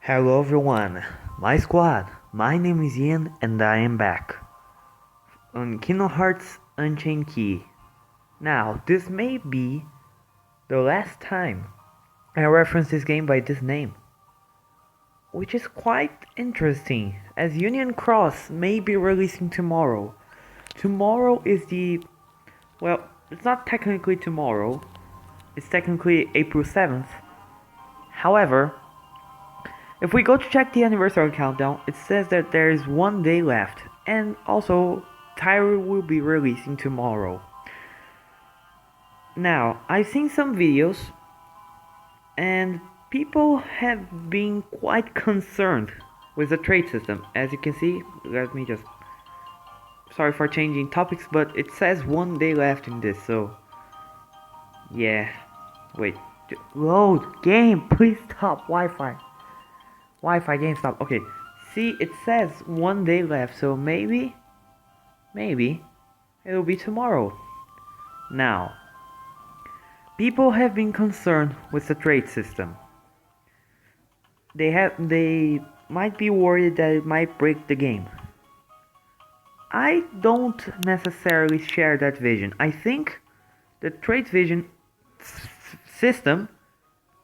Hello everyone, my squad, my name is Ian and I am back on Kingdom Hearts Unchained Key. Now, this may be the last time I reference this game by this name, which is quite interesting as Union Cross may be releasing tomorrow. Tomorrow is well, it's not technically tomorrow, it's technically April 7th. However, if we go to check the anniversary countdown, it says that there is 1 day left, and also Tieri will be releasing tomorrow. Now, I've seen some videos, and people have been quite concerned with the trade system. As you can see, let me just... Sorry for changing topics, but it says 1 day left in this, so... Yeah. Wait. Load! Game! Please stop! Wi-Fi game stop. Okay, see, it says 1 day left, so maybe it'll be tomorrow. Now, people have been concerned with the trade system. They might be worried that it might break the game. I don't necessarily share that vision. I think the trade vision system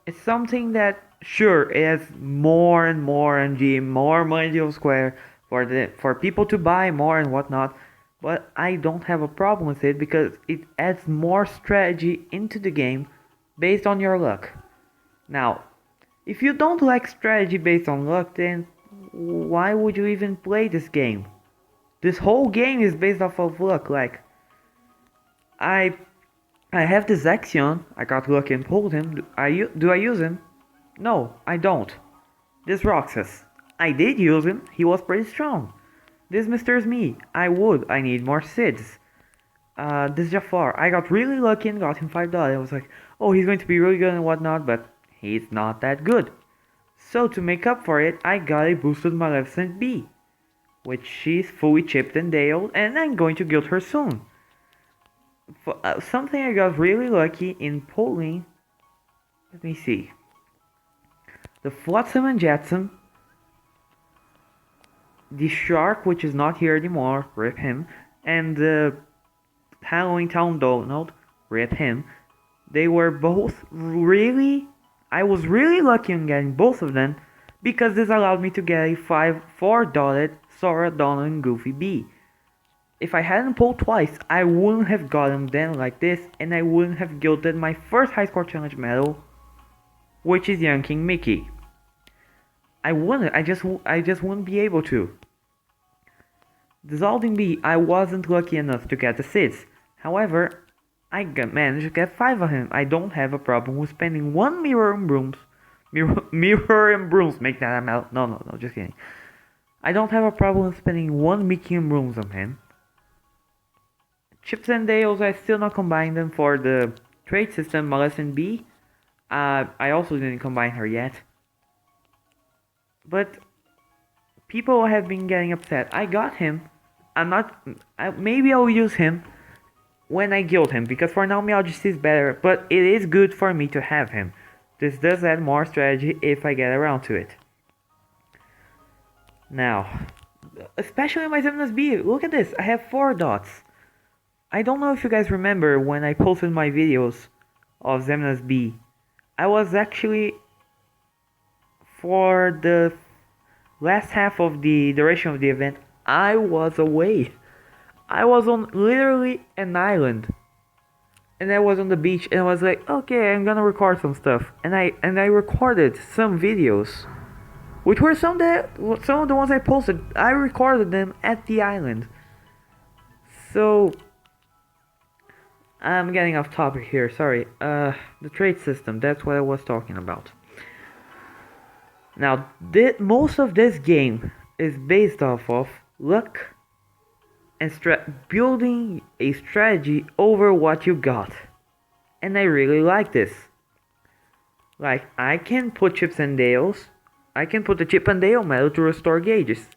is something that, sure, it has more and more MG, more money of Square for people to buy more and whatnot, but I don't have a problem with it because it adds more strategy into the game based on your luck. Now, if you don't like strategy based on luck, then why would you even play this game? This whole game is based off of luck. Like, I have this Axion, I got lucky and pulled him. Do I use him? No, I don't. This Roxas, I did use him, he was pretty strong. This Mr. Me, I need more Sids. This Jafar, I got really lucky and got him $5. I was like, oh, he's going to be really good and whatnot, but he's not that good. So to make up for it, I got a boosted Maleficent B, which she's fully chipped and daled, and I'm going to guild her soon. Something I got really lucky in pulling, let me see. The Flotsam and Jetsam, the Shark, which is not here anymore, rip him, and the Halloween Town Donald, rip him. They were both I was really lucky in getting both of them, because this allowed me to get a $4 Sora, Donald, and Goofy B. If I hadn't pulled twice, I wouldn't have gotten them like this, and I wouldn't have guilded my first high score challenge medal, which is Young King Mickey. I just wouldn't be able to. Dissolving B, I wasn't lucky enough to get the Sids. However, I managed to get 5 of him. I don't have a problem with spending 1 mirror and brooms. Mirror and brooms, make that amount. No, just kidding. I don't have a problem with spending 1 Mickey and brooms on him. Chips and Dales, I still not combined them for the trade system. Maleficent B, I also didn't combine her yet. But people have been getting upset. I got him. Maybe I'll use him when I guild him, because for now Majesty is better, but it is good for me to have him. This does add more strategy if I get around to it. Now, especially my Zemnas B, look at this, I have 4 dots. I don't know if you guys remember when I posted my videos of Zemnas B. I was actually, for the last half of the duration of the event, I was away. I was on literally an island, and I was on the beach, and I was like, okay, I'm gonna record some stuff, and I recorded some videos, which were some of the ones I posted. I recorded them at the island. So I'm getting off topic here. Sorry. The trade system. That's what I was talking about. Now, most of this game is based off of luck and building a strategy over what you got. And I really like this. Like, I can put Chips and Dales. I can put the Chip and Dale medal to restore gauges.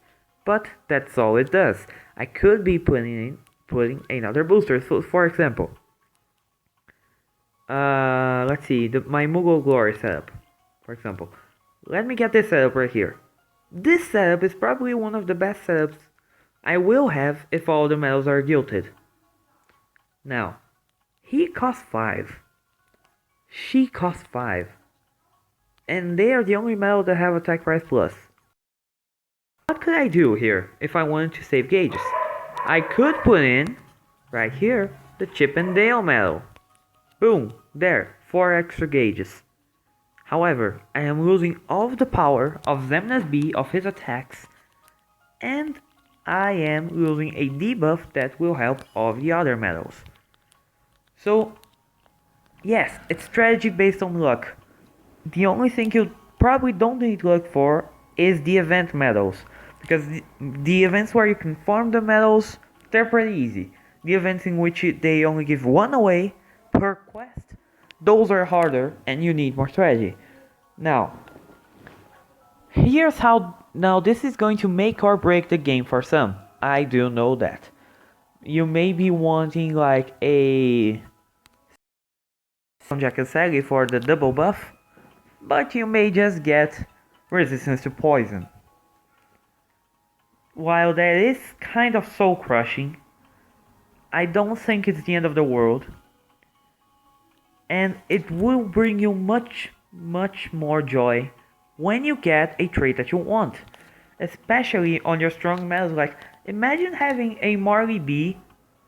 But that's all it does. I could be putting another booster. So, for example, let's see, my Moogle Glory setup, for example. let me get this setup right here. This setup is probably one of the best setups I will have if all the metals are gilded. Now, he costs 5. She costs 5. And they are the only metal that have attack price plus. What could I do here if I wanted to save gauges? I could put in, right here, the Chip and Dale metal. Boom, there, 4 extra gauges. However, I am losing all of the power of Xemnas B of his attacks, and I am losing a debuff that will help all of the other metals. So, yes, it's strategy based on luck. The only thing you probably don't need luck for is the event medals, because the events where you can farm the medals, they're pretty easy. The events in which they only give 1 away per quest, those are harder and you need more strategy. Now, here's how. Now this is going to make or break the game for some. I do know that. You may be wanting like a Jack and Sally for the double buff, but you may just get resistance to poison. While that is kind of soul crushing, I don't think it's the end of the world. And it will bring you much more joy when you get a trait that you want. Especially on your strong metals. Like, imagine having a Marley B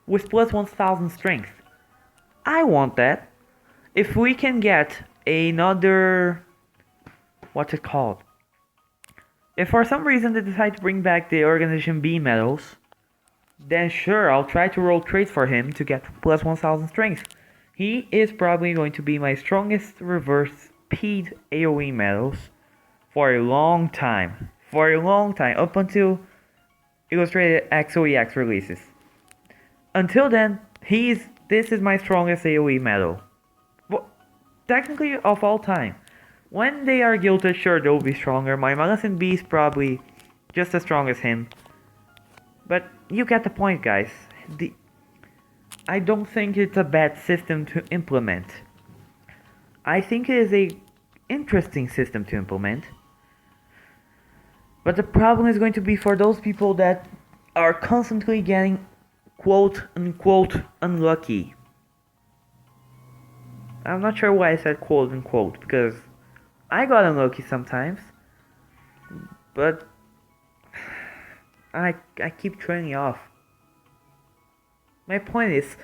with plus 1000 strength. I want that. If we can get another... what's it called? If for some reason they decide to bring back the Organization B medals, then sure, I'll try to roll traits for him to get plus 1000 strength. He is probably going to be my strongest reverse speed AoE medals for a long time. For a long time, up until Illustrated XOEX releases. Until then, this is my strongest AoE medal. Well, technically of all time. When they are gilded, sure, they'll be stronger. My Maleficent B is probably just as strong as him. But you get the point, guys. I don't think it's a bad system to implement. I think it is a interesting system to implement. But the problem is going to be for those people that are constantly getting quote unquote unlucky. I'm not sure why I said quote unquote, because I got unlucky sometimes. But I keep turning off. My point is,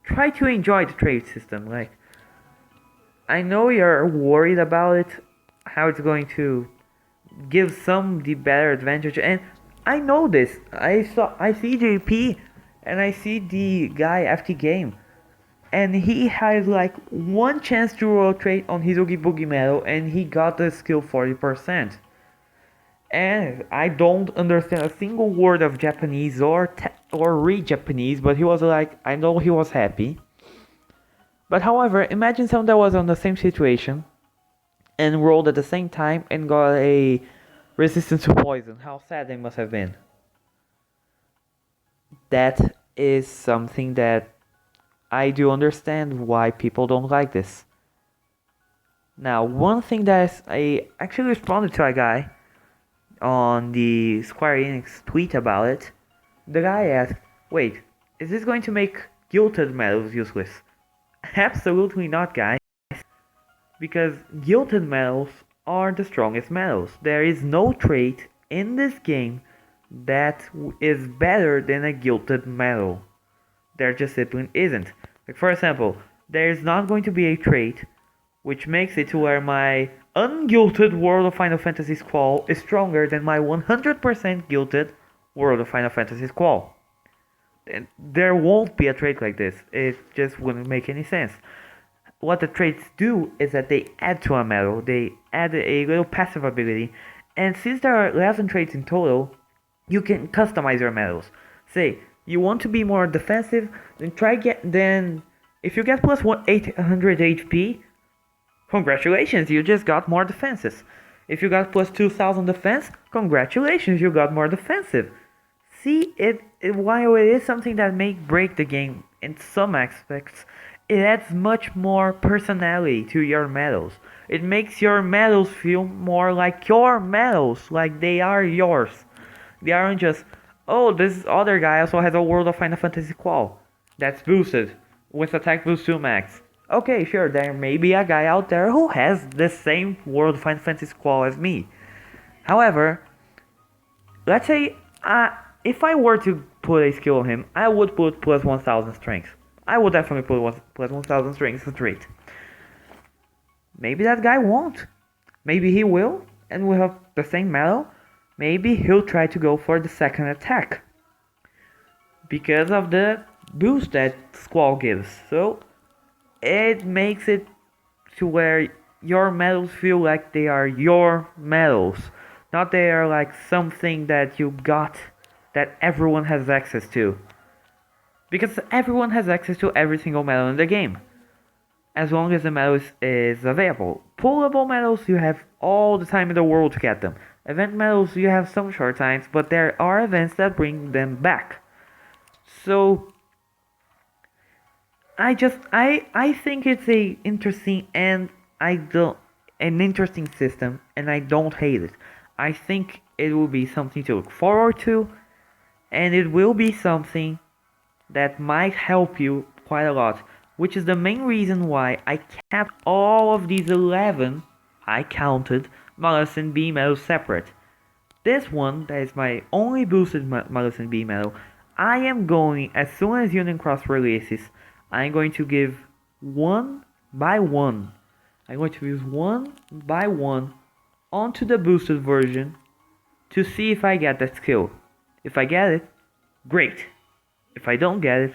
try to enjoy the trade system. Like, I know you're worried about it, how it's going to give some the better advantage, and I know this. I see JP, and I see the guy FT Game, and he has like 1 chance to roll a trait on his Oogie Boogie medal, and he got the skill 40%. And I don't understand a single word of Japanese or read Japanese, but he was like, I know he was happy. But however, imagine someone that was on the same situation and rolled at the same time and got a resistance to poison. How sad they must have been. That is something that I do understand why people don't like this. Now, one thing that I actually responded to a guy on the Square Enix tweet about it. The guy asked, wait, is this going to make gilded metals useless? Absolutely not, guys. Because gilded metals are the strongest metals. There is no trait in this game that is better than a gilded metal. There just simply isn't. Like, for example, there is not going to be a trait which makes it to where my ungilded World of Final Fantasy Squall is stronger than my 100% gilded World of Final Fantasy Squall. And there won't be a trait like this. It just wouldn't make any sense. What the traits do is that they add to a medal. They add a little passive ability. And since there are 11 traits in total, you can customize your medals. Say, you want to be more defensive, then if you get plus 800 HP, congratulations, you just got more defenses. If you got plus 2000 defense, congratulations, you got more defensive. See, while it is something that may break the game in some aspects, it adds much more personality to your medals. It makes your medals feel more like your medals, like they are yours. They aren't just, oh, this other guy also has a World of Final Fantasy qual that's boosted with attack boost 2 max. Okay, sure, there may be a guy out there who has the same World of Final Fantasy qual as me. However, let's say if I were to put a skill on him, I would put plus 1000 strength. I would definitely put plus 1000 strength straight. Maybe that guy won't. Maybe he will, and we'll have the same medal. Maybe he'll try to go for the second attack because of the boost that Squall gives. So it makes it to where your medals feel like they are your medals, not they are like something that you got that everyone has access to. Because everyone has access to every single medal in the game, as long as the medal is available. Pullable medals, you have all the time in the world to get them. Event medals, you have some short times, but there are events that bring them back. So I think it's a interesting and an interesting system, and I don't hate it. I think it will be something to look forward to, and it will be something that might help you quite a lot, which is the main reason why I kept all of these 11, I counted, Malus and B medals separate. This one, that is my only boosted Malus and B medal, I am going, as soon as Union Cross releases, I'm going to give one by one. I'm going to use one by one onto the boosted version to see if I get that skill. If I get it, great. If I don't get it,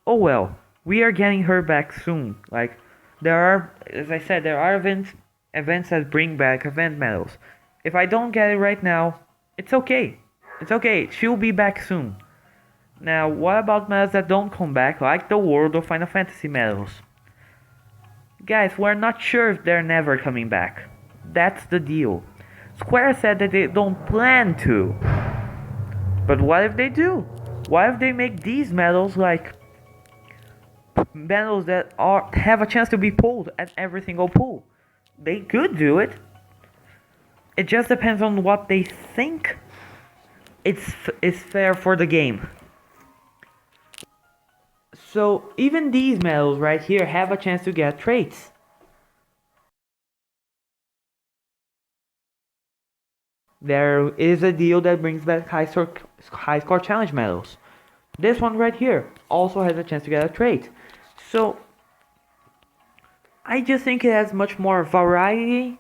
oh well. We are getting her back soon. Like, there are, as I said, there are events that bring back event medals. If I don't get it right now, it's okay. It's okay. She'll be back soon. Now, what about medals that don't come back, like the World of Final Fantasy medals? Guys, we're not sure if they're never coming back. That's the deal. Square said that they don't plan to. But what if they do? What if they make these medals like medals that have a chance to be pulled at every single pull? They could do it. It just depends on what they think is fair for the game. So even these medals right here have a chance to get traits. There is a deal that brings back high score challenge medals. This one right here also has a chance to get a trait. So I just think it has much more variety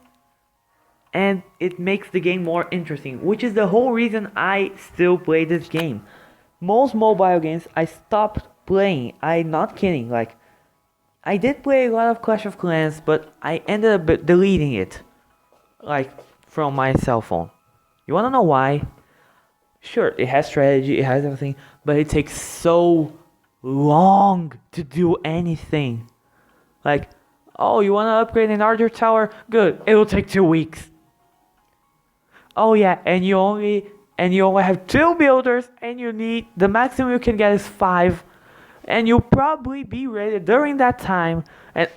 and it makes the game more interesting, which is the whole reason I still play this game. Most mobile games I stopped playing. I'm not kidding. Like, I did play a lot of Clash of Clans, but I ended up deleting it, like, from my cell phone. You wanna know why? Sure, it has strategy, it has everything, but it takes so long to do anything. Like, oh, you wanna upgrade an Archer Tower? Good, it will take 2 weeks. Oh yeah, and you only have 2 builders, and you need, the maximum you can get is 5, and you'll probably be ready during that time, and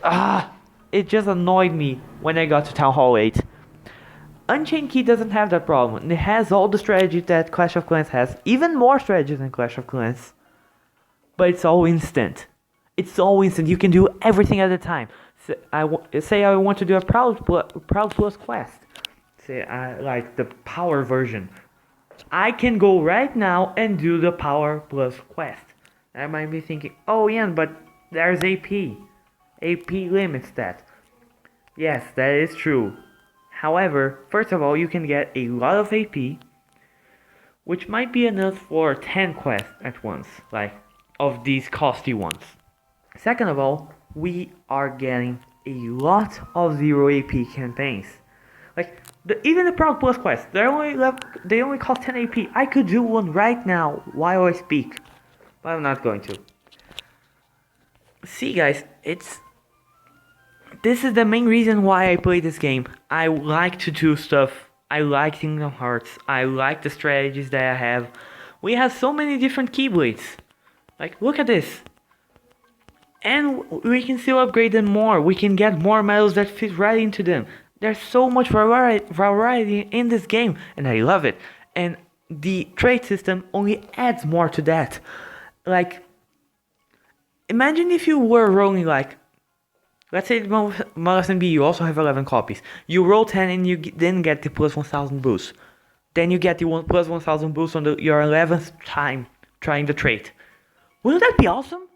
it just annoyed me when I got to Town Hall 8. Unchained Key doesn't have that problem. It has all the strategy that Clash of Clans has, even more strategy than Clash of Clans. But it's all instant. It's all instant. You can do everything at a time. Say I want to do a Proud Plus quest. Say I like the power version. I can go right now and do the Power Plus quest. I might be thinking, oh yeah, but there's AP. AP limits that. Yes, that is true. However, first of all, you can get a lot of AP, which might be enough for 10 quests at once, like, of these costly ones. Second of all, we are getting a lot of 0 AP campaigns. Like, even the Proud Plus quests, they only cost 10 AP. I could do one right now while I speak, but I'm not going to. See guys, this is the main reason why I play this game. I like to do stuff. I like Kingdom Hearts. I like the strategies that I have. We have so many different Keyblades. Like, look at this. And we can still upgrade them more. We can get more medals that fit right into them. There's so much variety in this game, and I love it. And the trade system only adds more to that. Like, imagine if you were rolling like, let's say Mollusk B, you also have 11 copies. You roll 10 and you then get the plus 1000 boost. Then you get the plus 1000 boost on your 11th time trying the trait. Wouldn't that be awesome?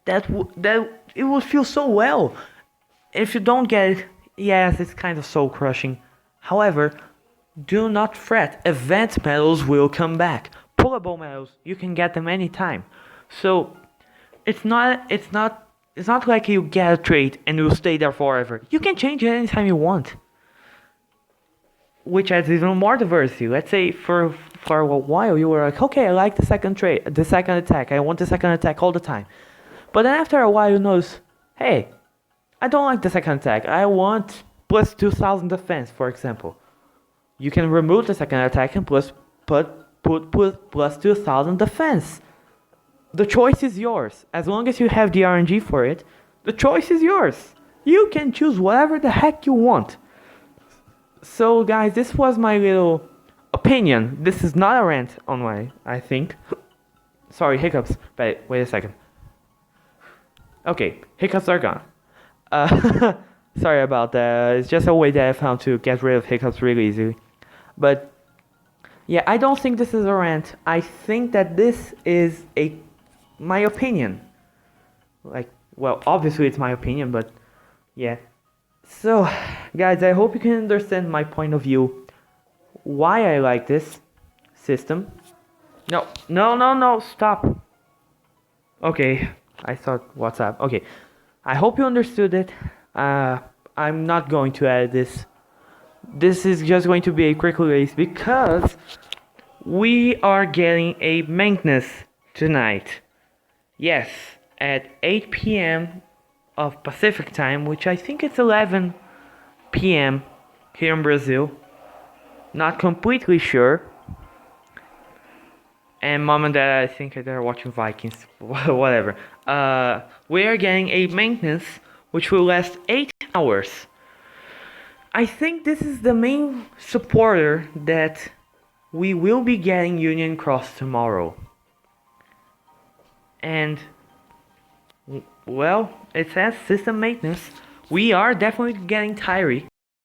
That it would feel so well. If you don't get it, yes, it's kind of soul crushing. However, do not fret. Event medals will come back. Pullable medals, you can get them anytime. So it's not like you get a trait and it will stay there forever. You can change it anytime you want, which adds even more diversity. Let's say for a while you were like, okay, I like the second trait, the second attack. I want the second attack all the time. But then after a while you notice, hey, I don't like the second attack. I want plus 2000 defense, for example. You can remove the second attack and put plus 2000 defense. The choice is yours. As long as you have the RNG for it, the choice is yours. You can choose whatever the heck you want. So guys, this was my little opinion. This is not a rant on my, I think. Sorry, hiccups. Wait a second. Okay, hiccups are gone. Sorry about that. It's just a way that I found to get rid of hiccups really easily. But yeah, I don't think this is a rant. I think that this is my opinion. Like, well, obviously it's my opinion, but yeah. So, guys, I hope you can understand my point of view. Why I like this system. No, stop. Okay, I thought WhatsApp. Okay, I hope you understood it. I'm not going to add this. This is just going to be a quick release because we are getting a maintenance tonight. Yes, at 8 p.m. of Pacific time, which I think it's 11 p.m. here in Brazil. Not completely sure. And mom and dad, I think they're watching Vikings. Whatever. We are getting a maintenance which will last 8 hours. I think this is the main supporter that we will be getting Union Cross tomorrow. And, well, it says system maintenance. We are definitely getting Tieri.